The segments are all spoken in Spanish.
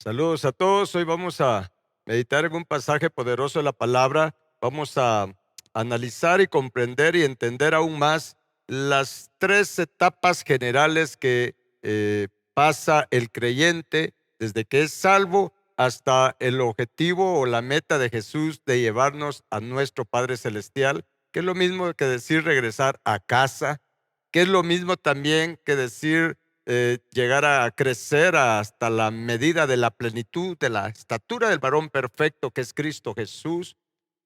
Saludos a todos. Hoy vamos a meditar en un pasaje poderoso de la palabra. Vamos a analizar y comprender y entender aún más las tres etapas generales que pasa el creyente desde que es salvo hasta el objetivo o la meta de Jesús de llevarnos a nuestro Padre Celestial, que es lo mismo que decir regresar a casa, que es lo mismo también que decir llegar a crecer hasta la medida de la plenitud, de la estatura del varón perfecto que es Cristo Jesús.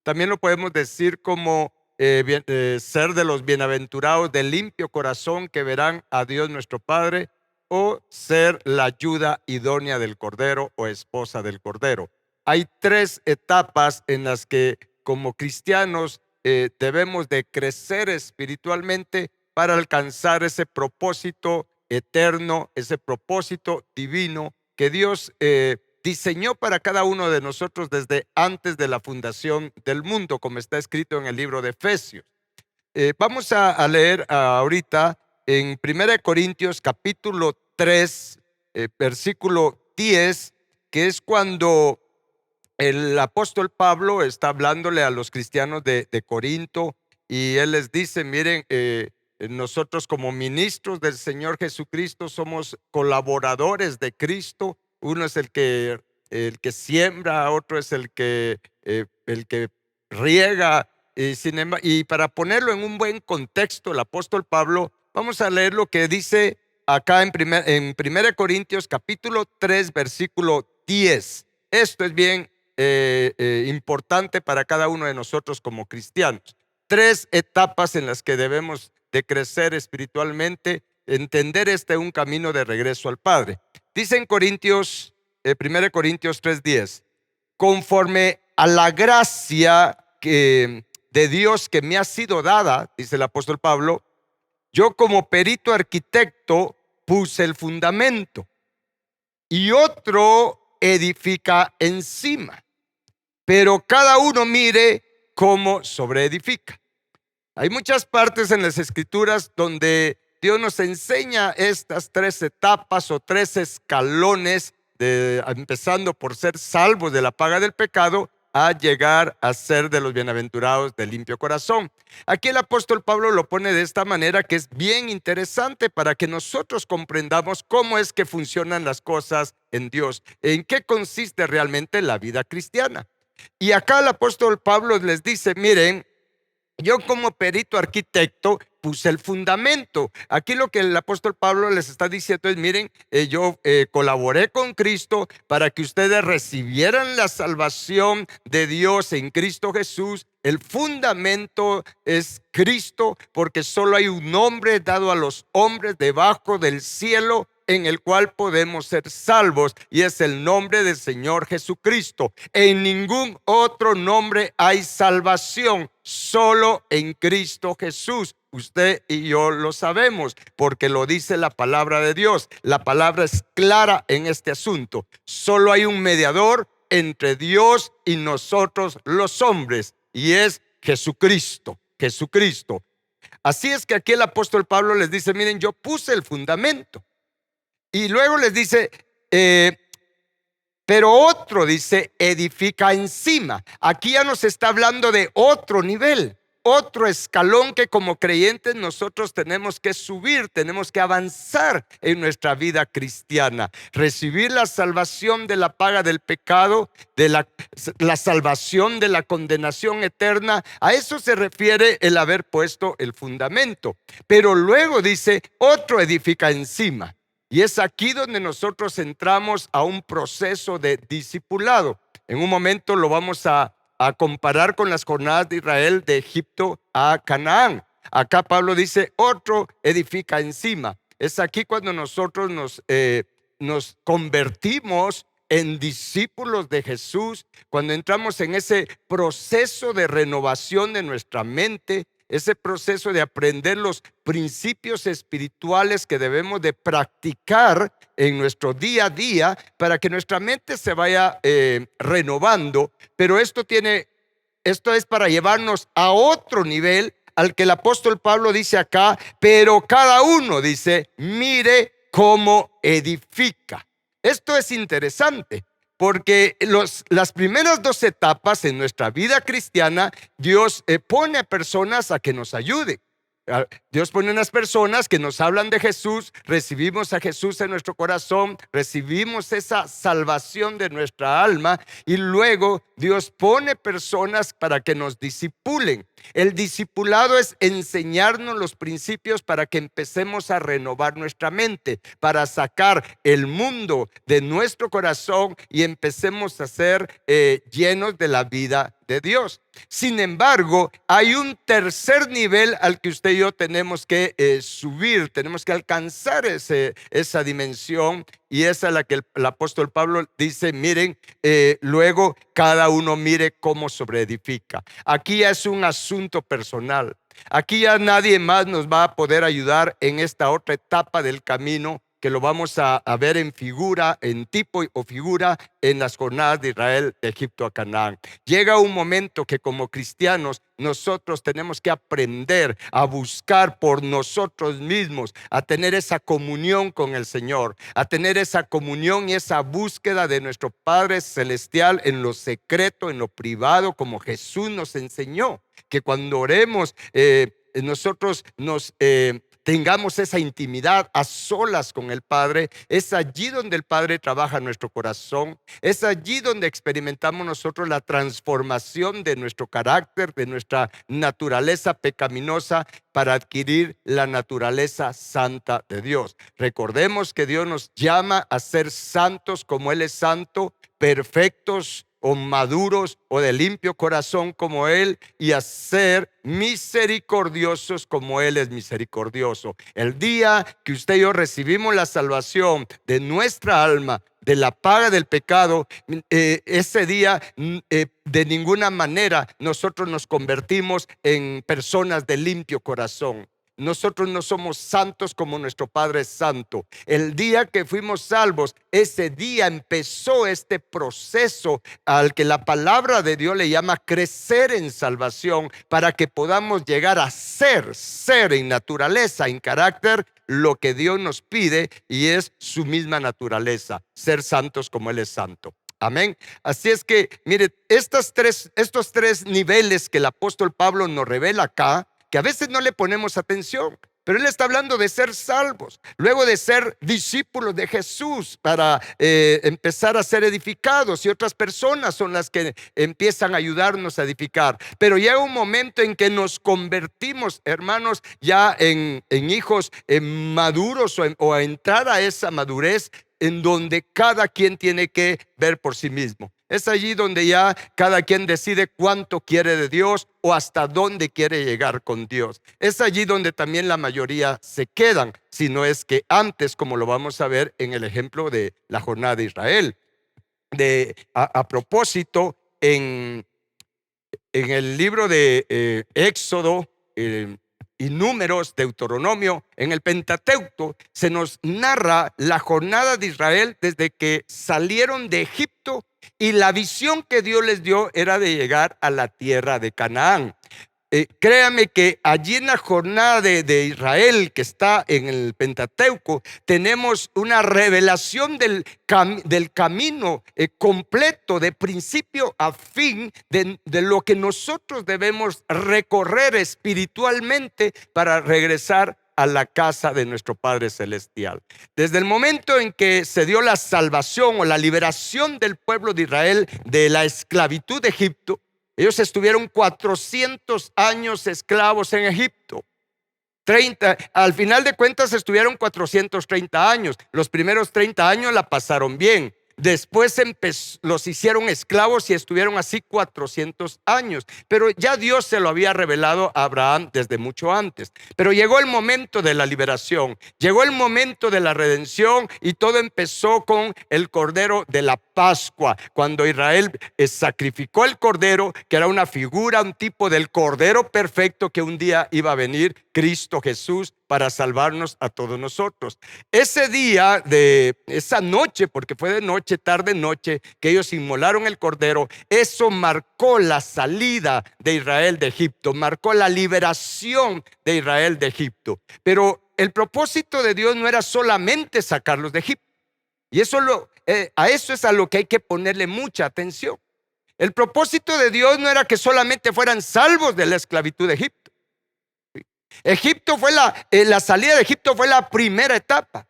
También lo podemos decir como ser de los bienaventurados de limpio corazón que verán a Dios nuestro Padre, o ser la ayuda idónea del Cordero o esposa del Cordero. Hay tres etapas en las que como cristianos debemos de crecer espiritualmente para alcanzar ese propósito eterno, ese propósito divino que Dios diseñó para cada uno de nosotros desde antes de la fundación del mundo, como está escrito en el libro de Efesios. Vamos a leer ahorita en 1 Corintios capítulo 3, versículo 10, que es cuando el apóstol Pablo está hablándole a los cristianos de Corinto, y él les dice: miren, nosotros como ministros del Señor Jesucristo somos colaboradores de Cristo. Uno es el que siembra, otro es el que riega. Y para ponerlo en un buen contexto, el apóstol Pablo, vamos a leer lo que dice acá en 1 Corintios capítulo 3, versículo 10. Esto es bien importante para cada uno de nosotros como cristianos. Tres etapas en las que debemos de crecer espiritualmente, entender un camino de regreso al Padre. Dice en 1 Corintios 3:10, conforme a la gracia de Dios que me ha sido dada, dice el apóstol Pablo, yo como perito arquitecto puse el fundamento y otro edifica encima, pero cada uno mire cómo sobreedifica. Hay muchas partes en las Escrituras donde Dios nos enseña estas tres etapas o tres escalones, empezando por ser salvos de la paga del pecado a llegar a ser de los bienaventurados de limpio corazón. Aquí el apóstol Pablo lo pone de esta manera, que es bien interesante para que nosotros comprendamos cómo es que funcionan las cosas en Dios, en qué consiste realmente la vida cristiana. Y acá el apóstol Pablo les dice: miren, yo como perito arquitecto puse el fundamento. Aquí lo que el apóstol Pablo les está diciendo es: miren, yo colaboré con Cristo para que ustedes recibieran la salvación de Dios en Cristo Jesús. El fundamento es Cristo, porque solo hay un nombre dado a los hombres debajo del cielo en el cual podemos ser salvos, y es el nombre del Señor Jesucristo. En ningún otro nombre hay salvación, solo en Cristo Jesús. Usted y yo lo sabemos porque lo dice la palabra de Dios. La palabra es clara en este asunto. Solo hay un mediador entre Dios y nosotros los hombres, y es Jesucristo. Jesucristo. Así es que aquí el apóstol Pablo les dice: miren, yo puse el fundamento. Y luego les dice, pero otro, dice, edifica encima. Aquí ya nos está hablando de otro nivel, otro escalón que como creyentes nosotros tenemos que subir, tenemos que avanzar en nuestra vida cristiana. Recibir la salvación de la paga del pecado, de la salvación de la condenación eterna. A eso se refiere el haber puesto el fundamento. Pero luego dice, otro edifica encima. Y es aquí donde nosotros entramos a un proceso de discipulado. En un momento lo vamos a comparar con las jornadas de Israel de Egipto a Canaán. Acá Pablo dice, otro edifica encima. Es aquí cuando nosotros nos convertimos en discípulos de Jesús, cuando entramos en ese proceso de renovación de nuestra mente, ese proceso de aprender los principios espirituales que debemos de practicar en nuestro día a día para que nuestra mente se vaya renovando. Pero esto es para llevarnos a otro nivel, al que el apóstol Pablo dice acá, pero cada uno, dice, mire cómo edifica. Esto es interesante, porque las primeras dos etapas en nuestra vida cristiana, Dios pone a personas a que nos ayuden. Dios pone unas personas que nos hablan de Jesús, recibimos a Jesús en nuestro corazón, recibimos esa salvación de nuestra alma y luego Dios pone personas para que nos discipulen. El discipulado es enseñarnos los principios para que empecemos a renovar nuestra mente, para sacar el mundo de nuestro corazón y empecemos a ser llenos de la vida de Dios. Sin embargo, hay un tercer nivel al que usted y yo tenemos que subir, tenemos que alcanzar esa dimensión, y esa es la que el apóstol Pablo dice: miren, luego cada uno mire cómo sobreedifica. Aquí ya es un asunto personal. Aquí ya nadie más nos va a poder ayudar en esta otra etapa del camino, que lo vamos a ver en figura, en tipo o figura, en las jornadas de Israel de Egipto a Canaán. Llega un momento que como cristianos nosotros tenemos que aprender a buscar por nosotros mismos, a tener esa comunión con el Señor, a tener esa comunión y esa búsqueda de nuestro Padre Celestial en lo secreto, en lo privado, como Jesús nos enseñó, que cuando oremos nosotros tengamos esa intimidad a solas con el Padre. Es allí donde el Padre trabaja en nuestro corazón. Es allí donde experimentamos nosotros la transformación de nuestro carácter, de nuestra naturaleza pecaminosa, para adquirir la naturaleza santa de Dios. Recordemos que Dios nos llama a ser santos como Él es santo, perfectos o maduros o de limpio corazón como Él, y a ser misericordiosos como Él es misericordioso. El día que usted y yo recibimos la salvación de nuestra alma, de la paga del pecado, ese día de ninguna manera nosotros nos convertimos en personas de limpio corazón. Nosotros no somos santos como nuestro Padre es santo. El día que fuimos salvos, ese día empezó este proceso al que la palabra de Dios le llama crecer en salvación, para que podamos llegar a ser en naturaleza, en carácter, lo que Dios nos pide, y es su misma naturaleza, ser santos como Él es santo. Amén. Así es que, mire, estos tres niveles que el apóstol Pablo nos revela acá, que a veces no le ponemos atención, pero él está hablando de ser salvos, luego de ser discípulos de Jesús para empezar a ser edificados, y otras personas son las que empiezan a ayudarnos a edificar. Pero llega un momento en que nos convertimos, hermanos, ya en hijos maduros, o a entrar a esa madurez en donde cada quien tiene que ver por sí mismo. Es allí donde ya cada quien decide cuánto quiere de Dios o hasta dónde quiere llegar con Dios. Es allí donde también la mayoría se quedan, si no es que antes, como lo vamos a ver en el ejemplo de la jornada de Israel. A propósito, en el libro de Éxodo y Números, Deuteronomio, en el Pentateuco, se nos narra la jornada de Israel desde que salieron de Egipto, y la visión que Dios les dio era de llegar a la tierra de Canaán. Créame que allí en la jornada de Israel, que está en el Pentateuco, tenemos una revelación del camino completo, de principio a fin, de lo que nosotros debemos recorrer espiritualmente para regresar a la casa de nuestro Padre Celestial. Desde el momento en que se dio la salvación o la liberación del pueblo de Israel de la esclavitud de Egipto, ellos estuvieron 400 años esclavos en Egipto. Al final de cuentas estuvieron 430 años. Los primeros 30 años la pasaron bien. Después los hicieron esclavos y estuvieron así 400 años. Pero ya Dios se lo había revelado a Abraham desde mucho antes. Pero llegó el momento de la liberación, llegó el momento de la redención, y todo empezó con el Cordero de la Pascua, cuando Israel sacrificó el Cordero, que era una figura, un tipo del Cordero perfecto que un día iba a venir, Cristo Jesús, para salvarnos a todos nosotros. Ese día, esa noche, porque fue de noche, tarde noche, que ellos inmolaron el Cordero, eso marcó la salida de Israel de Egipto, marcó la liberación de Israel de Egipto. Pero el propósito de Dios no era solamente sacarlos de Egipto. Y eso a eso es a lo que hay que ponerle mucha atención. El propósito de Dios no era que solamente fueran salvos de la esclavitud de Egipto. Egipto fue la salida de Egipto fue la primera etapa.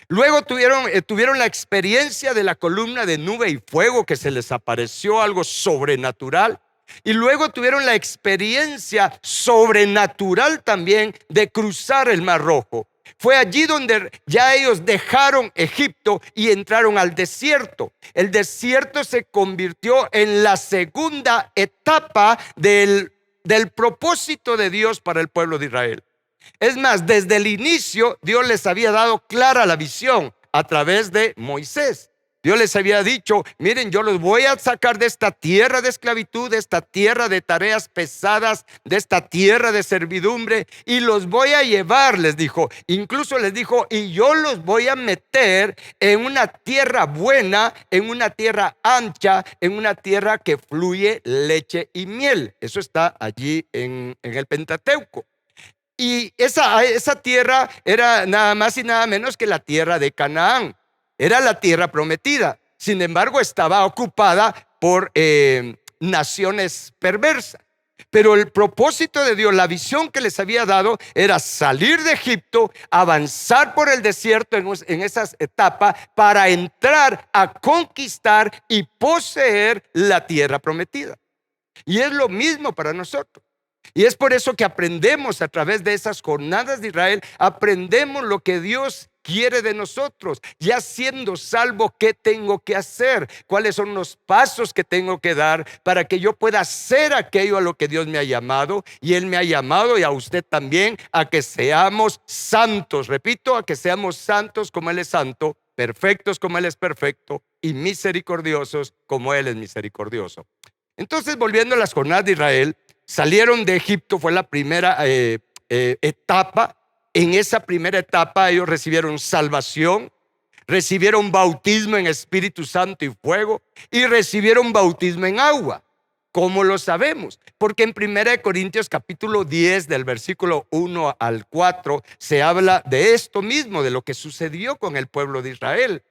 Luego tuvieron la experiencia de la columna de nube y fuego que se les apareció, algo sobrenatural. Y luego tuvieron la experiencia sobrenatural también de cruzar el Mar Rojo. Fue allí donde ya ellos dejaron Egipto y entraron al desierto. El desierto se convirtió en la segunda etapa del propósito de Dios para el pueblo de Israel. Es más, desde el inicio Dios les había dado clara la visión a través de Moisés. Dios les había dicho: miren, yo los voy a sacar de esta tierra de esclavitud, de esta tierra de tareas pesadas, de esta tierra de servidumbre, y los voy a llevar, les dijo. Incluso les dijo: y yo los voy a meter en una tierra buena, en una tierra ancha, en una tierra que fluye leche y miel. Eso está allí en el Pentateuco. Y esa tierra era nada más y nada menos que la tierra de Canaán. Era la tierra prometida. Sin embargo, estaba ocupada por naciones perversas. Pero el propósito de Dios, la visión que les había dado, era salir de Egipto, avanzar por el desierto en esas etapas para entrar a conquistar y poseer la tierra prometida. Y es lo mismo para nosotros. Y es por eso que aprendemos a través de esas jornadas de Israel, aprendemos lo que Dios quiere de nosotros. Ya siendo salvo, ¿qué tengo que hacer? ¿Cuáles son los pasos que tengo que dar para que yo pueda hacer aquello a lo que Dios me ha llamado? Y Él me ha llamado, y a usted también, a que seamos santos. Repito, a que seamos santos como Él es santo, perfectos como Él es perfecto, y misericordiosos como Él es misericordioso. Entonces, volviendo a las jornadas de Israel, salieron de Egipto, fue la primera etapa. En esa primera etapa ellos recibieron salvación, recibieron bautismo en Espíritu Santo y fuego, y recibieron bautismo en agua. ¿Cómo lo sabemos? Porque en 1 Corintios capítulo 10, del versículo 1 al 4, se habla de esto mismo, de lo que sucedió con el pueblo de Israel.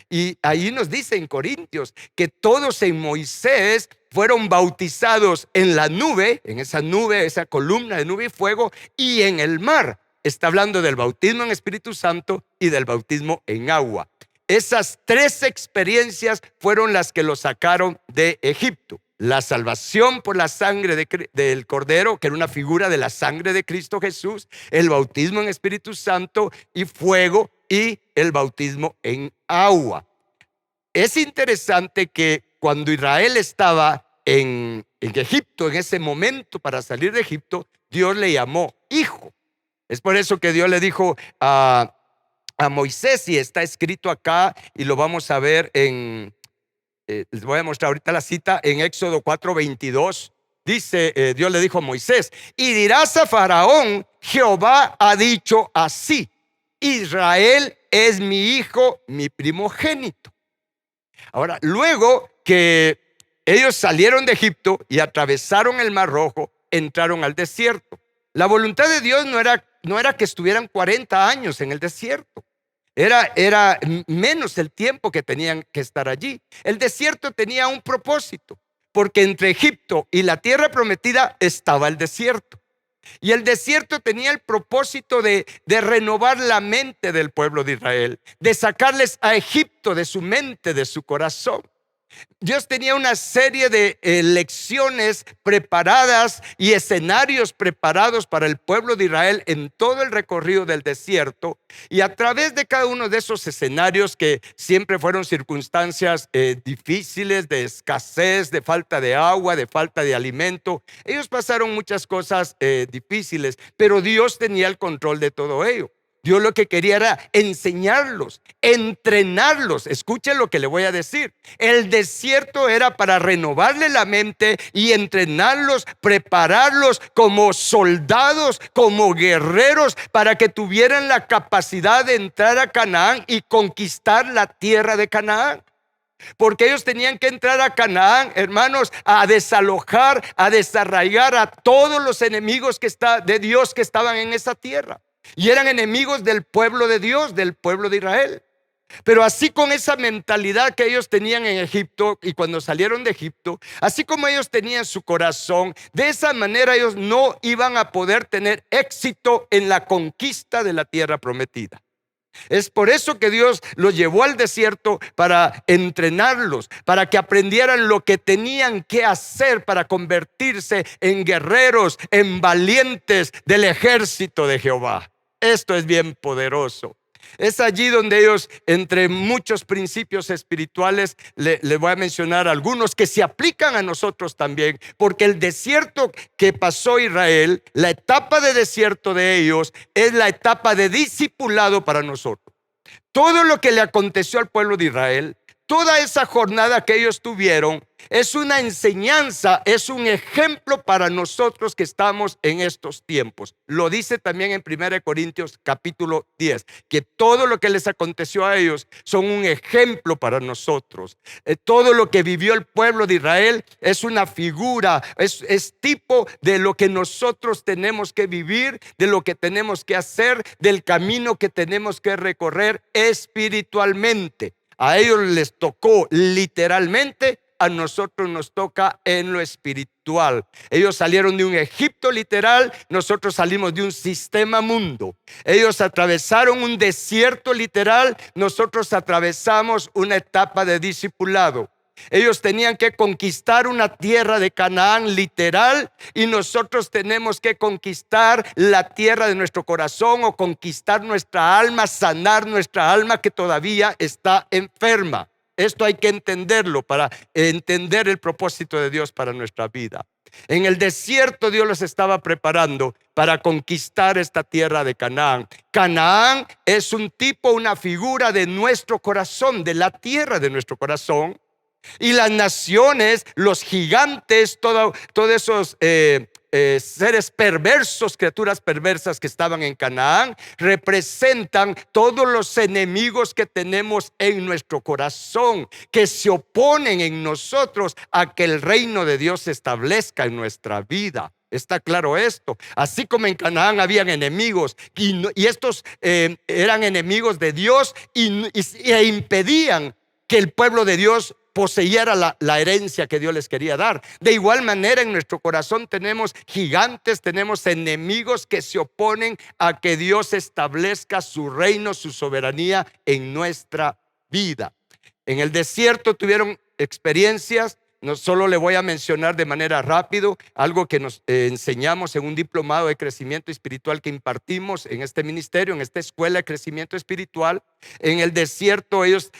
Y ahí nos dice en Corintios que todos en Moisés fueron bautizados en la nube, en esa nube, esa columna de nube y fuego, y en el mar. Está hablando del bautismo en Espíritu Santo y del bautismo en agua. Esas tres experiencias fueron las que los sacaron de Egipto. La salvación por la sangre del Cordero, que era una figura de la sangre de Cristo Jesús, el bautismo en Espíritu Santo y fuego, y el bautismo en agua. Es interesante que cuando Israel estaba en Egipto, en ese momento para salir de Egipto, Dios le llamó hijo. Es por eso que Dios le dijo a Moisés, y está escrito acá, y lo vamos a ver les voy a mostrar ahorita la cita en Éxodo 4:22. Dice, Dios le dijo a Moisés: y dirás a Faraón, Jehová ha dicho así: Israel es mi hijo, mi primogénito. Ahora, luego que ellos salieron de Egipto y atravesaron el Mar Rojo, entraron al desierto. La voluntad de Dios no era que estuvieran 40 años en el desierto. Era menos el tiempo que tenían que estar allí. El desierto tenía un propósito, porque entre Egipto y la tierra prometida estaba el desierto. Y el desierto tenía el propósito de renovar la mente del pueblo de Israel, de sacarles a Egipto de su mente, de su corazón. Dios tenía una serie de lecciones preparadas y escenarios preparados para el pueblo de Israel en todo el recorrido del desierto, y a través de cada uno de esos escenarios, que siempre fueron circunstancias difíciles, de escasez, de falta de agua, de falta de alimento, ellos pasaron muchas cosas difíciles, pero Dios tenía el control de todo ello. Dios lo que quería era enseñarlos, entrenarlos. Escuchen lo que le voy a decir. El desierto era para renovarle la mente y entrenarlos, prepararlos como soldados, como guerreros, para que tuvieran la capacidad de entrar a Canaán y conquistar la tierra de Canaán. Porque ellos tenían que entrar a Canaán, hermanos, a desalojar, a desarraigar a todos los enemigos de Dios que estaban en esa tierra. Y eran enemigos del pueblo de Dios, del pueblo de Israel. Pero así con esa mentalidad que ellos tenían en Egipto y cuando salieron de Egipto, así como ellos tenían su corazón, de esa manera ellos no iban a poder tener éxito en la conquista de la tierra prometida. Es por eso que Dios los llevó al desierto para entrenarlos, para que aprendieran lo que tenían que hacer para convertirse en guerreros, en valientes del ejército de Jehová. Esto es bien poderoso. Es allí donde ellos, entre muchos principios espirituales, le voy a mencionar algunos que se aplican a nosotros también, porque el desierto que pasó Israel, la etapa de desierto de ellos, es la etapa de discipulado para nosotros. Todo lo que le aconteció al pueblo de Israel, toda esa jornada que ellos tuvieron, es una enseñanza, es un ejemplo para nosotros que estamos en estos tiempos. Lo dice también en 1 Corintios capítulo 10, que todo lo que les aconteció a ellos son un ejemplo para nosotros. Todo lo que vivió el pueblo de Israel es una figura, es tipo de lo que nosotros tenemos que vivir, de lo que tenemos que hacer, del camino que tenemos que recorrer espiritualmente. A ellos les tocó literalmente, a nosotros nos toca en lo espiritual. Ellos salieron de un Egipto literal, nosotros salimos de un sistema mundo. Ellos atravesaron un desierto literal, nosotros atravesamos una etapa de discipulado. Ellos tenían que conquistar una tierra de Canaán literal y nosotros tenemos que conquistar la tierra de nuestro corazón o conquistar nuestra alma, sanar nuestra alma que todavía está enferma. Esto hay que entenderlo para entender el propósito de Dios para nuestra vida. En el desierto Dios los estaba preparando para conquistar esta tierra de Canaán. Canaán es un tipo, una figura de nuestro corazón, de la tierra de nuestro corazón. Y las naciones, los gigantes, todos esos seres perversos, criaturas perversas que estaban en Canaán, representan todos los enemigos que tenemos en nuestro corazón, que se oponen en nosotros a que el reino de Dios se establezca en nuestra vida. ¿Está claro esto? Así como en Canaán habían enemigos y estos eran enemigos de Dios e impedían que el pueblo de Dios poseyera la herencia que Dios les quería dar. De igual manera, en nuestro corazón tenemos gigantes, tenemos enemigos que se oponen a que Dios establezca su reino, su soberanía en nuestra vida. En el desierto tuvieron experiencias. No solo le voy a mencionar de manera rápido algo que nos enseñamos en un diplomado de crecimiento espiritual que impartimos en este ministerio, en esta escuela de crecimiento espiritual. En el desierto ellos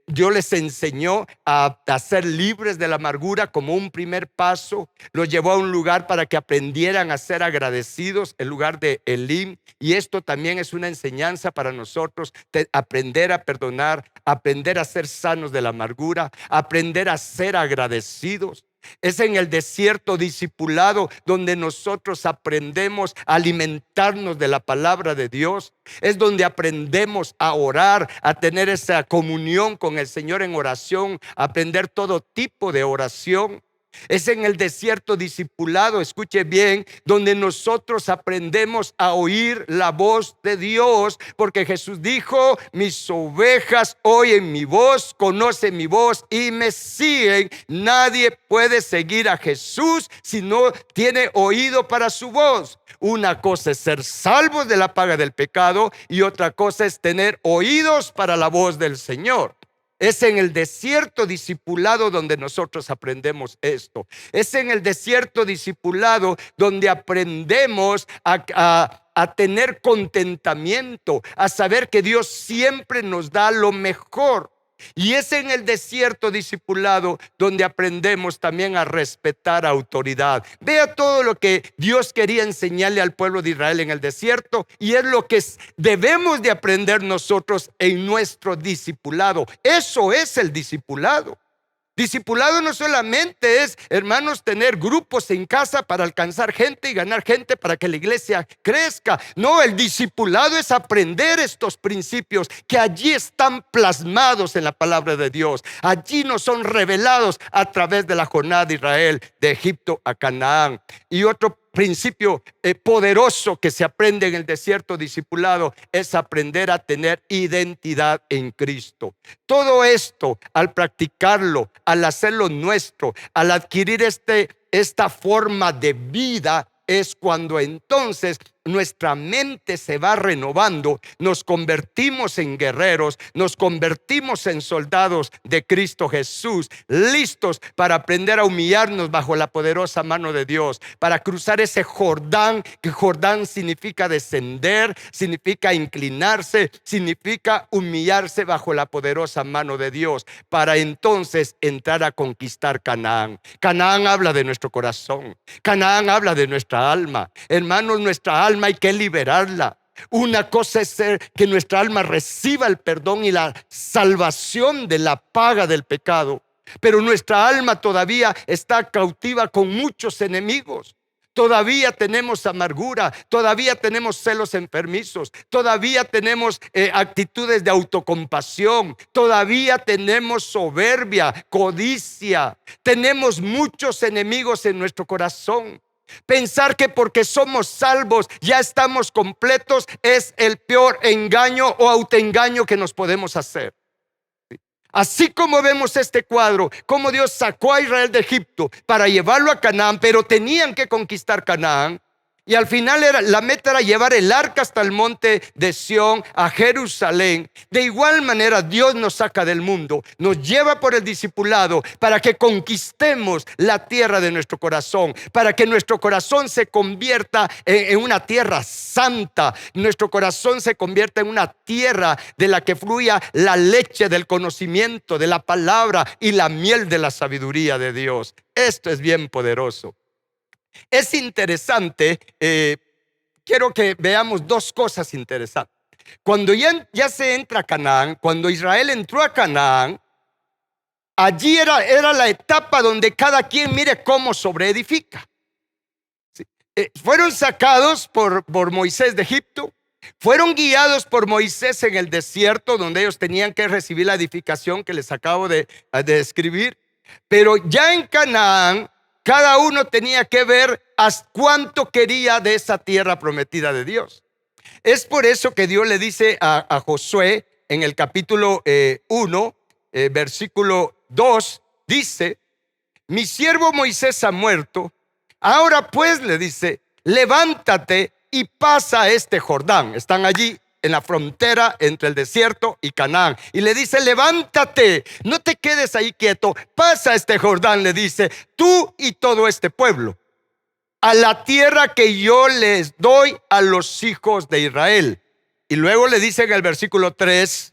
Dios les enseñó a ser libres de la amargura como un primer paso. Los llevó a un lugar para que aprendieran a ser agradecidos, el lugar de Elim. Y esto también es una enseñanza para nosotros, aprender a perdonar, aprender a ser sanos de la amargura, aprender a ser agradecidos. Es en el desierto discipulado donde nosotros aprendemos a alimentarnos de la palabra de Dios. Es donde aprendemos a orar, a tener esa comunión con el Señor en oración, a aprender todo tipo de oración. Es en el desierto discipulado, escuche bien, donde nosotros aprendemos a oír la voz de Dios, porque Jesús dijo: mis ovejas oyen mi voz, conocen mi voz y me siguen. Nadie puede seguir a Jesús si no tiene oído para su voz. Una cosa es ser salvos de la paga del pecado y otra cosa es tener oídos para la voz del Señor. Es en el desierto discipulado donde nosotros aprendemos esto. Es en el desierto discipulado donde aprendemos a tener contentamiento, a saber que Dios siempre nos da lo mejor. Y es en el desierto discipulado donde aprendemos también a respetar autoridad. Vea todo lo que Dios quería enseñarle al pueblo de Israel en el desierto, y es lo que debemos de aprender nosotros en nuestro discipulado. Eso es el discipulado. Discipulado no solamente es, hermanos, tener grupos en casa para alcanzar gente y ganar gente para que la iglesia crezca. No, el discipulado es aprender estos principios que allí están plasmados en la palabra de Dios. Allí nos son revelados a través de la jornada de Israel de Egipto a Canaán. Y otro principio poderoso que se aprende en el desierto discipulado es aprender a tener identidad en Cristo. Todo esto, al practicarlo, al hacerlo nuestro, al adquirir esta forma de vida, es cuando entonces nuestra mente se va renovando, nos convertimos en guerreros, nos convertimos en soldados de Cristo Jesús, listos para aprender a humillarnos bajo la poderosa mano de Dios, para cruzar ese Jordán, que Jordán significa descender, significa inclinarse, significa humillarse bajo la poderosa mano de Dios, para entonces entrar a conquistar Canaán. Canaán habla de nuestro corazón, Canaán habla de nuestra alma. Hermanos, nuestra alma hay que liberarla. Una cosa es ser que nuestra alma reciba el perdón y la salvación de la paga del pecado, pero nuestra alma todavía está cautiva con muchos enemigos. Todavía tenemos amargura, todavía tenemos celos enfermizos, todavía tenemos actitudes de autocompasión, todavía tenemos soberbia, codicia, tenemos muchos enemigos en nuestro corazón. Pensar que porque somos salvos ya estamos completos es el peor engaño o autoengaño que nos podemos hacer. Así como vemos este cuadro, como Dios sacó a Israel de Egipto para llevarlo a Canaán, pero tenían que conquistar Canaán. Y al final la meta era llevar el arca hasta el monte de Sión, a Jerusalén. De igual manera Dios nos saca del mundo, nos lleva por el discipulado para que conquistemos la tierra de nuestro corazón, para que nuestro corazón se convierta en una tierra santa, nuestro corazón se convierta en una tierra de la que fluya la leche del conocimiento, de la palabra y la miel de la sabiduría de Dios. Esto es bien poderoso. Es interesante, quiero que veamos dos cosas interesantes. Cuando ya se entra a Canaán, cuando Israel entró a Canaán, allí era la etapa donde cada quien mire cómo sobreedifica. ¿Sí? Fueron sacados por Moisés de Egipto, fueron guiados por Moisés en el desierto, donde ellos tenían que recibir la edificación que les acabo de describir. Pero ya en Canaán, cada uno tenía que ver hasta cuánto quería de esa tierra prometida de Dios. Es por eso que Dios le dice a Josué en el capítulo 1, versículo 2, dice: mi siervo Moisés ha muerto, ahora pues, le dice, levántate y pasa este Jordán. Están allí en la frontera entre el desierto y Canaán. Y le dice: levántate, no te quedes ahí quieto, pasa este Jordán, le dice, tú y todo este pueblo, a la tierra que yo les doy a los hijos de Israel. Y luego le dice en el versículo 3,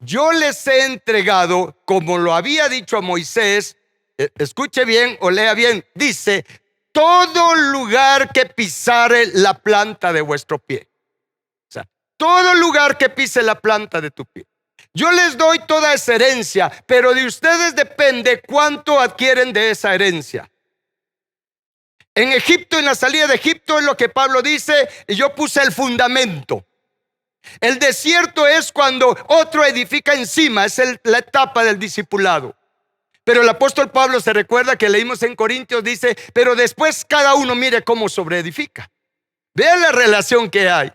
yo les he entregado, como lo había dicho a Moisés, escuche bien o lea bien, dice, todo lugar que pisare la planta de vuestro pie. Todo lugar que pise la planta de tu pie. Yo les doy toda esa herencia, pero de ustedes depende cuánto adquieren de esa herencia. En Egipto, en la salida de Egipto, es lo que Pablo dice, yo puse el fundamento. El desierto es cuando otro edifica encima, es la etapa del discipulado. Pero el apóstol Pablo, se recuerda que leímos en Corintios, dice, pero después cada uno mire cómo sobreedifica. Vean la relación que hay.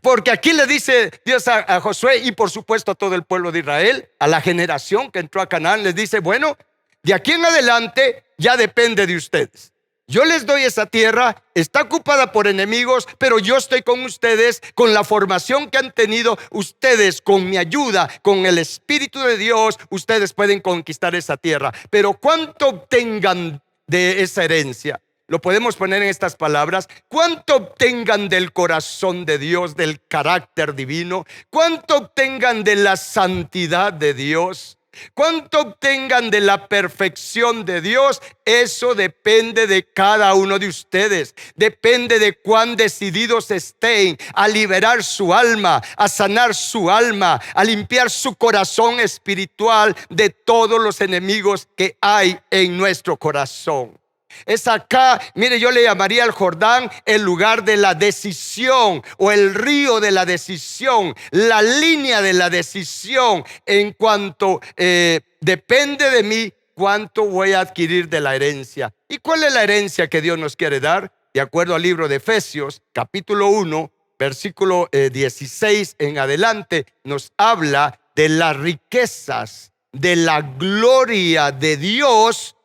Porque aquí le dice Dios a Josué y por supuesto a todo el pueblo de Israel, a la generación que entró a Canaán, les dice, bueno, de aquí en adelante ya depende de ustedes. Yo les doy esa tierra, está ocupada por enemigos, pero yo estoy con ustedes, con la formación que han tenido ustedes, con mi ayuda, con el Espíritu de Dios, ustedes pueden conquistar esa tierra. Pero ¿cuánto obtengan de esa herencia? Lo podemos poner en estas palabras: cuánto obtengan del corazón de Dios, del carácter divino, cuánto obtengan de la santidad de Dios, cuánto obtengan de la perfección de Dios. Eso depende de cada uno de ustedes. Depende de cuán decididos estén a liberar su alma, a sanar su alma, a limpiar su corazón espiritual de todos los enemigos que hay en nuestro corazón. Es acá, mire, yo le llamaría al Jordán el lugar de la decisión, o el río de la decisión, la línea de la decisión en cuanto depende de mí cuánto voy a adquirir de la herencia. ¿Y cuál es la herencia que Dios nos quiere dar? de acuerdo al libro de Efesios, capítulo 1, versículo 16 en adelante, nos habla de las riquezas, de la gloria de Dios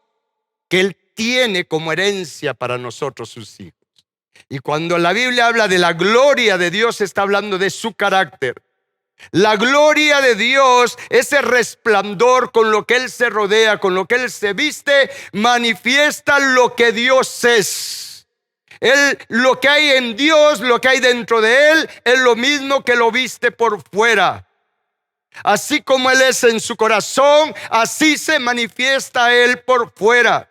que Él tiene como herencia para nosotros, sus hijos. Y cuando la Biblia habla de la gloria de Dios, está hablando de su carácter. La gloria de Dios, ese resplandor con lo que Él se rodea, con lo que Él se viste, manifiesta lo que Dios es. Lo que hay en Dios, lo que hay dentro de Él, es lo mismo que lo viste por fuera. Así como Él es en su corazón, así se manifiesta Él por fuera.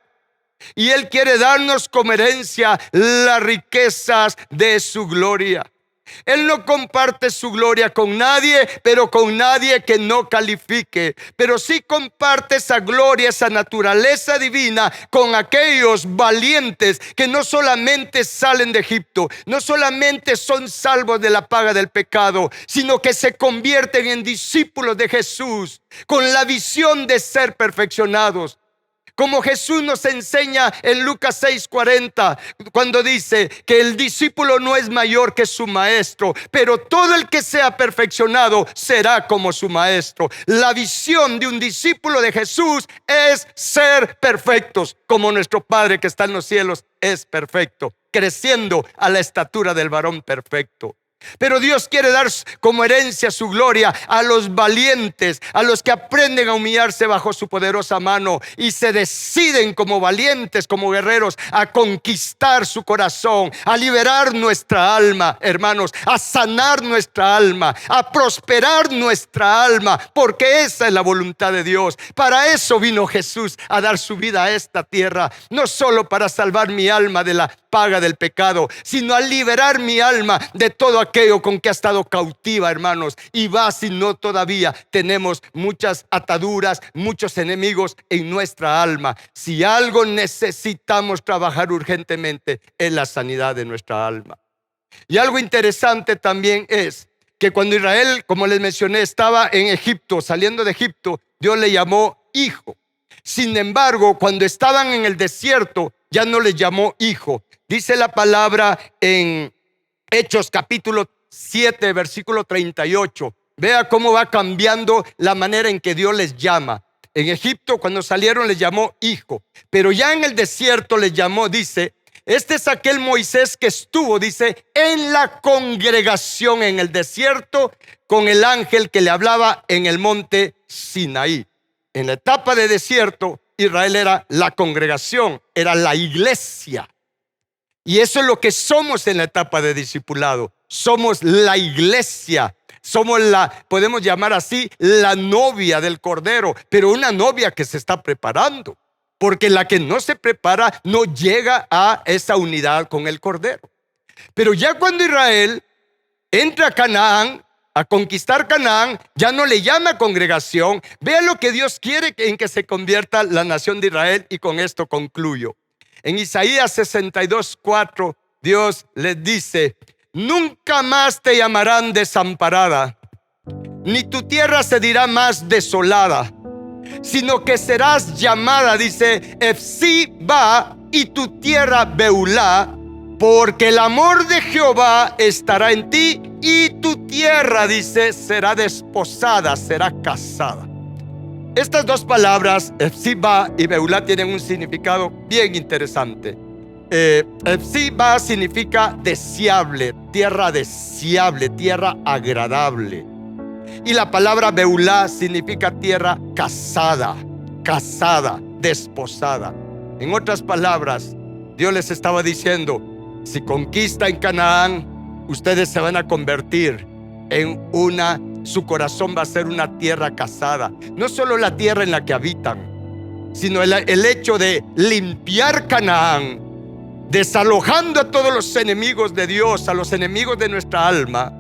Y Él quiere darnos como herencia las riquezas de su gloria. Él no comparte su gloria con nadie, pero con nadie que no califique. Pero sí comparte esa gloria, esa naturaleza divina con aquellos valientes que no solamente salen de Egipto, no solamente son salvos de la paga del pecado, sino que se convierten en discípulos de Jesús con la visión de ser perfeccionados. Como Jesús nos enseña en Lucas 6:40, cuando dice que el discípulo no es mayor que su maestro, pero todo el que sea perfeccionado será como su maestro. La visión de un discípulo de Jesús es ser perfectos, como nuestro Padre que está en los cielos es perfecto, creciendo a la estatura del varón perfecto. Pero Dios quiere dar como herencia su gloria a los valientes, a los que aprenden a humillarse bajo su poderosa mano y se deciden como valientes, como guerreros, a conquistar su corazón, a liberar nuestra alma, hermanos, a sanar nuestra alma, a prosperar nuestra alma, porque esa es la voluntad de Dios. Para eso vino Jesús, a dar su vida a esta tierra, no solo para salvar mi alma de la paga del pecado, sino a liberar mi alma de todo aquello con que ha estado cautiva, hermanos. Y va, si no todavía tenemos muchas ataduras, muchos enemigos en nuestra alma. Si algo necesitamos trabajar urgentemente, es la sanidad de nuestra alma. Y algo interesante también es que cuando Israel, como les mencioné, estaba en Egipto, saliendo de Egipto, Dios le llamó hijo. Sin embargo, cuando estaban en el desierto, ya no les llamó hijo. Dice la palabra en Hechos capítulo 7, versículo 38. Vea cómo va cambiando la manera en que Dios les llama. En Egipto, cuando salieron, les llamó hijo. Pero ya en el desierto les llamó, dice, este es aquel Moisés que estuvo, dice, en la congregación en el desierto con el ángel que le hablaba en el monte Sinaí. En la etapa de desierto, Israel era la congregación, era la iglesia. Y eso es lo que somos en la etapa de discipulado. Somos la iglesia. Somos podemos llamar así, la novia del Cordero, pero una novia que se está preparando. Porque la que no se prepara no llega a esa unidad con el Cordero. Pero ya cuando Israel entra a Canaán, a conquistar Canaán, ya no le llama congregación. Vea lo que Dios quiere en que se convierta la nación de Israel, y con esto concluyo. En Isaías 62:4, Dios les dice: nunca más te llamarán desamparada, ni tu tierra se dirá más desolada, sino que serás llamada, dice, Efsiba, y tu tierra Beulá, porque el amor de Jehová estará en ti, y tu tierra, dice, será desposada, será casada. Estas dos palabras, Efsiba y Beulá, tienen un significado bien interesante. Efsiba significa deseable, tierra agradable. Y la palabra Beulá significa tierra casada, desposada. En otras palabras, Dios les estaba diciendo: si conquistan Canaán, ustedes se van a convertir en su corazón va a ser una tierra casada. No solo la tierra en la que habitan, sino el hecho de limpiar Canaán, desalojando a todos los enemigos de Dios, a los enemigos de nuestra alma.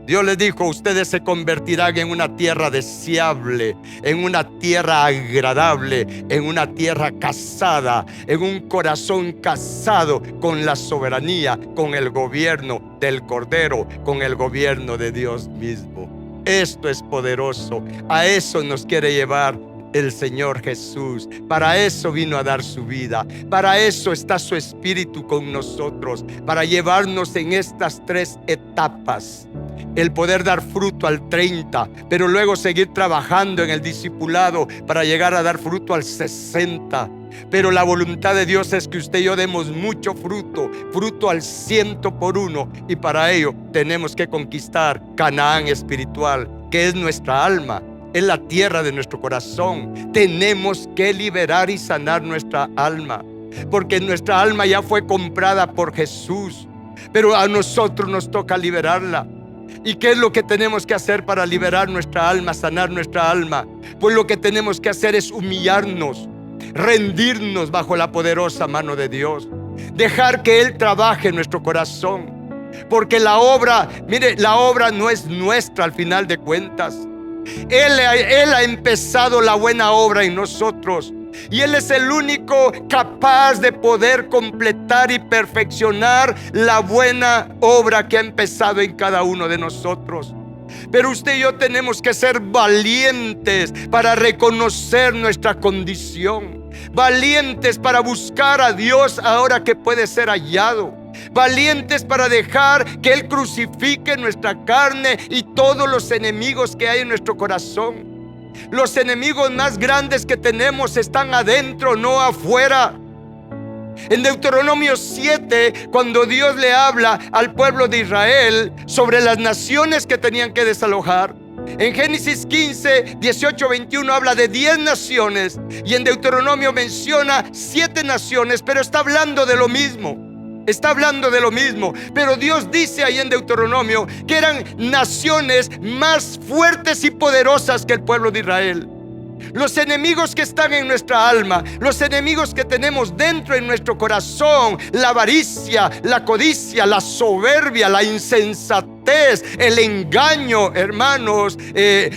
Dios les dijo: ustedes se convertirán en una tierra deseable, en una tierra agradable, en una tierra casada, en un corazón casado con la soberanía, con el gobierno del Cordero, con el gobierno de Dios mismo. Esto es poderoso. A eso nos quiere llevar el Señor Jesús. Para eso vino a dar su vida. Para eso está su Espíritu con nosotros, para llevarnos en estas 3 etapas. El poder dar fruto al 30, pero luego seguir trabajando en el discipulado para llegar a dar fruto al 60. Pero la voluntad de Dios es que usted y yo demos mucho fruto, fruto al 100 por 1. Y para ello tenemos que conquistar Canaán espiritual, que es nuestra alma, es la tierra de nuestro corazón. Tenemos que liberar y sanar nuestra alma, porque nuestra alma ya fue comprada por Jesús, pero a nosotros nos toca liberarla. ¿Y qué es lo que tenemos que hacer para liberar nuestra alma, sanar nuestra alma? Pues lo que tenemos que hacer es humillarnos, rendirnos bajo la poderosa mano de Dios, dejar que Él trabaje en nuestro corazón, porque la obra, mire, la obra no es nuestra al final de cuentas. Él ha empezado la buena obra en nosotros, y Él es el único capaz de poder completar y perfeccionar la buena obra que ha empezado en cada uno de nosotros. Pero usted y yo tenemos que ser valientes para reconocer nuestra condición, valientes para buscar a Dios ahora que puede ser hallado, valientes para dejar que Él crucifique nuestra carne y todos los enemigos que hay en nuestro corazón. Los enemigos más grandes que tenemos están adentro, no afuera. En Deuteronomio 7, cuando Dios le habla al pueblo de Israel sobre las naciones que tenían que desalojar, en Génesis 15, 18, 21 habla de 10 naciones, y en Deuteronomio menciona 7 naciones, pero está hablando de lo mismo. Está hablando de lo mismo, pero Dios dice ahí en Deuteronomio que eran naciones más fuertes y poderosas que el pueblo de Israel. Los enemigos que están en nuestra alma, los enemigos que tenemos dentro en nuestro corazón, la avaricia, la codicia, la soberbia, la insensatez, el engaño, hermanos,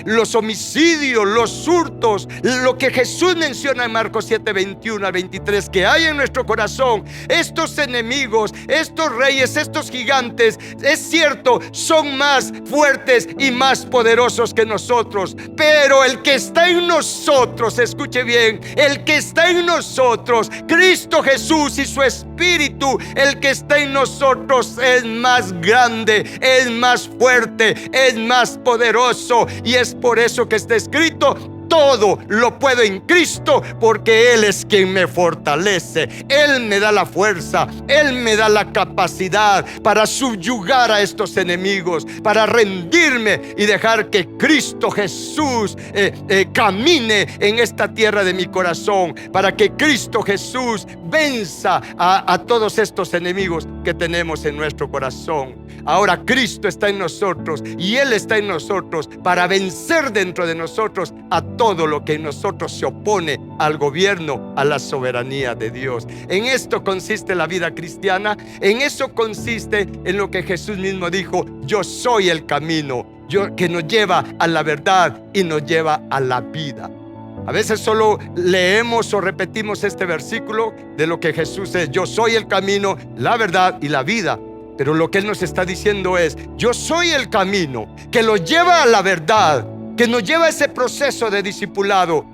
los homicidios, los hurtos, lo que Jesús menciona en Marcos 7, 21 al 23, que hay en nuestro corazón. Estos enemigos, estos reyes, estos gigantes, es cierto, son más fuertes y más poderosos que nosotros, pero el que está en nosotros, escuche bien, el que está en nosotros, Cristo Jesús y su Espíritu, el que está en nosotros es más grande, es más fuerte, es más poderoso, y es por eso que está escrito: todo lo puedo en Cristo, porque Él es quien me fortalece. Él me da la fuerza, Él me da la capacidad para subyugar a estos enemigos, para rendirme y dejar que Cristo Jesús camine en esta tierra de mi corazón, para que Cristo Jesús venza a todos estos enemigos que tenemos en nuestro corazón. Ahora Cristo está en nosotros y Él está en nosotros para vencer dentro de nosotros a todo lo que en nosotros se opone al gobierno, a la soberanía de Dios. En esto consiste la vida cristiana. En eso consiste en lo que Jesús mismo dijo: yo soy el camino, que nos lleva a la verdad y nos lleva a la vida. A veces solo leemos o repetimos este versículo de lo que Jesús es: yo soy el camino, la verdad y la vida. Pero lo que Él nos está diciendo es: yo soy el camino que los lleva a la verdad, que nos lleva a ese proceso de discipulado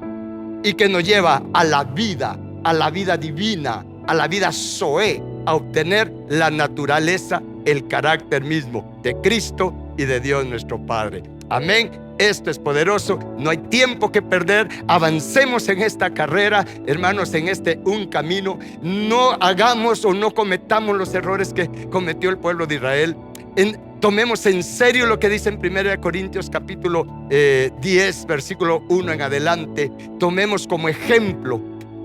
y que nos lleva a la vida divina, a la vida Zoé, a obtener la naturaleza, el carácter mismo de Cristo y de Dios nuestro Padre. Amén. Esto es poderoso, no hay tiempo que perder. Avancemos en esta carrera, hermanos, en un camino. No hagamos o no cometamos los errores que cometió el pueblo de Israel. Tomemos en serio lo que dice en 1 Corintios capítulo 10, versículo 1 en adelante. Tomemos como ejemplo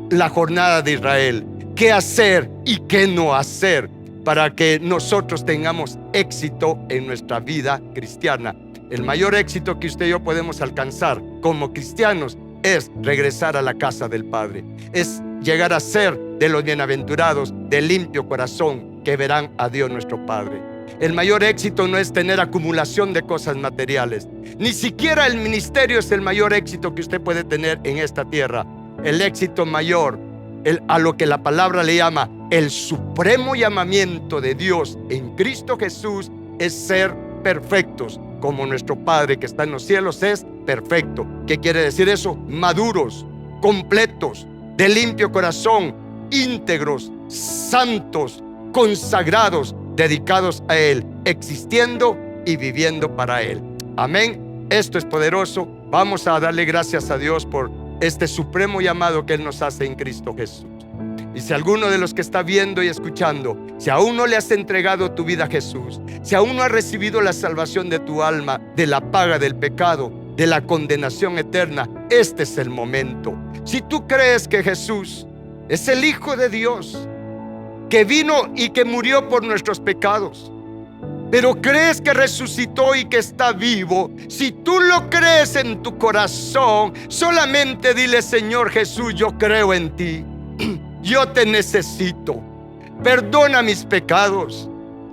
la jornada de Israel, qué hacer y qué no hacer para que nosotros tengamos éxito en nuestra vida cristiana. El mayor éxito que usted y yo podemos alcanzar como cristianos es regresar a la casa del Padre, es llegar a ser de los bienaventurados de limpio corazón, que verán a Dios nuestro Padre. El mayor éxito no es tener acumulación de cosas materiales, ni siquiera el ministerio es el mayor éxito que usted puede tener en esta tierra. El éxito mayor, a lo que la palabra le llama el supremo llamamiento de Dios en Cristo Jesús, es ser perfectos como nuestro Padre que está en los cielos es perfecto. ¿Qué quiere decir eso? Maduros, completos, de limpio corazón, íntegros, santos, consagrados, dedicados a Él, existiendo y viviendo para Él. Amén. Esto es poderoso. Vamos a darle gracias a Dios por este supremo llamado que Él nos hace en Cristo Jesús. Y si alguno de los que está viendo y escuchando, si aún no le has entregado tu vida a Jesús, si aún no has recibido la salvación de tu alma, de la paga del pecado, de la condenación eterna, este es el momento. Si tú crees que Jesús es el Hijo de Dios, que vino y que murió por nuestros pecados, pero crees que resucitó y que está vivo, si tú lo crees en tu corazón, solamente dile: Señor Jesús, yo creo en ti. Yo te necesito. Perdona mis pecados.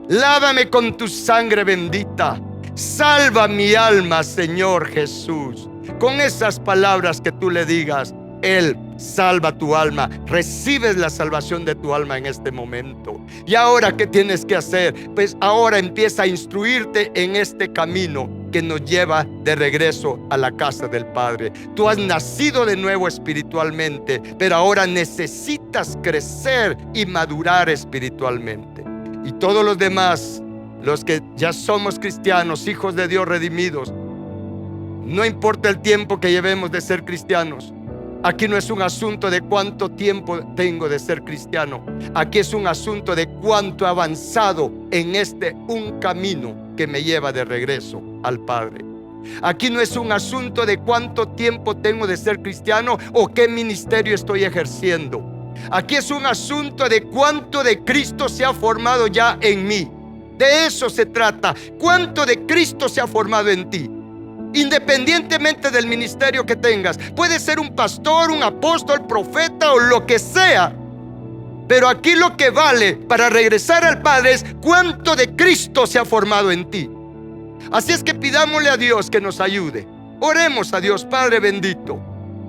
Lávame con tu sangre bendita. Salva mi alma, Señor Jesús. Con esas palabras que tú le digas, Él salva tu alma. Recibes la salvación de tu alma en este momento. ¿Y ahora qué tienes que hacer? Pues ahora empieza a instruirte en este camino que nos lleva de regreso a la casa del Padre. Tú has nacido de nuevo espiritualmente, pero ahora necesitas crecer y madurar espiritualmente. Y todos los demás, los que ya somos cristianos, hijos de Dios redimidos, no importa el tiempo que llevemos de ser cristianos. Aquí no es un asunto de cuánto tiempo tengo de ser cristiano. Aquí es un asunto de cuánto he avanzado en un camino que me lleva de regreso al Padre. Aquí no es un asunto de cuánto tiempo tengo de ser cristiano o qué ministerio estoy ejerciendo. Aquí es un asunto de cuánto de Cristo se ha formado ya en mí. De eso se trata. ¿Cuánto de Cristo se ha formado en ti? Independientemente del ministerio que tengas, puede ser un pastor, un apóstol, profeta o lo que sea, pero aquí lo que vale para regresar al Padre es cuánto de Cristo se ha formado en ti. Así es que pidámosle a Dios que nos ayude. Oremos a Dios. Padre bendito,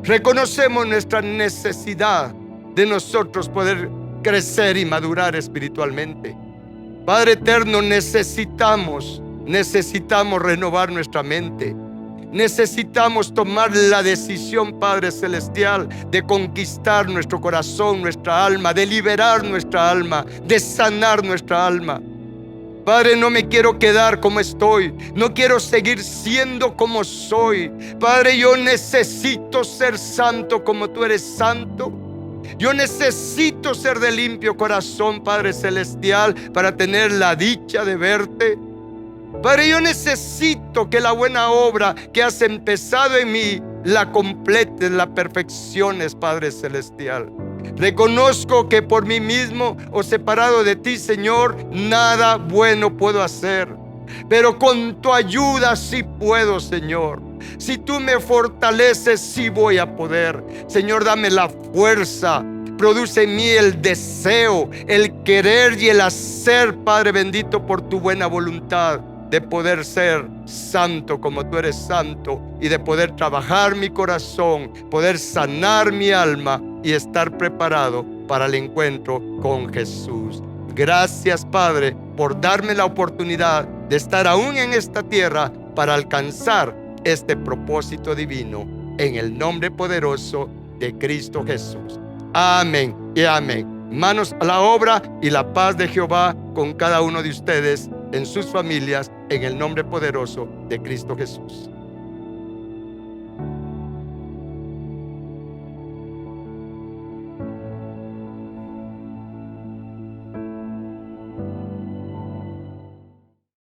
reconocemos nuestra necesidad de nosotros poder crecer y madurar espiritualmente. Padre eterno, necesitamos renovar nuestra mente. Necesitamos tomar la decisión, Padre Celestial, de conquistar nuestro corazón, nuestra alma, de liberar nuestra alma, de sanar nuestra alma. Padre, no me quiero quedar como estoy. No quiero seguir siendo como soy. Padre, yo necesito ser santo como tú eres santo. Yo necesito ser de limpio corazón, Padre Celestial, para tener la dicha de verte. Padre, yo necesito que la buena obra que has empezado en mí la completes, la perfecciones, Padre Celestial. Reconozco que por mí mismo o separado de ti, Señor, nada bueno puedo hacer, pero con tu ayuda sí puedo, Señor. Si tú me fortaleces, sí voy a poder. Señor, dame la fuerza. Produce en mí el deseo, el querer y el hacer, Padre bendito, por tu buena voluntad, de poder ser santo como tú eres santo y de poder trabajar mi corazón, poder sanar mi alma y estar preparado para el encuentro con Jesús. Gracias, Padre, por darme la oportunidad de estar aún en esta tierra para alcanzar este propósito divino, en el nombre poderoso de Cristo Jesús. Amén y amén. Manos a la obra y la paz de Jehová con cada uno de ustedes, en sus familias, en el nombre poderoso de Cristo Jesús.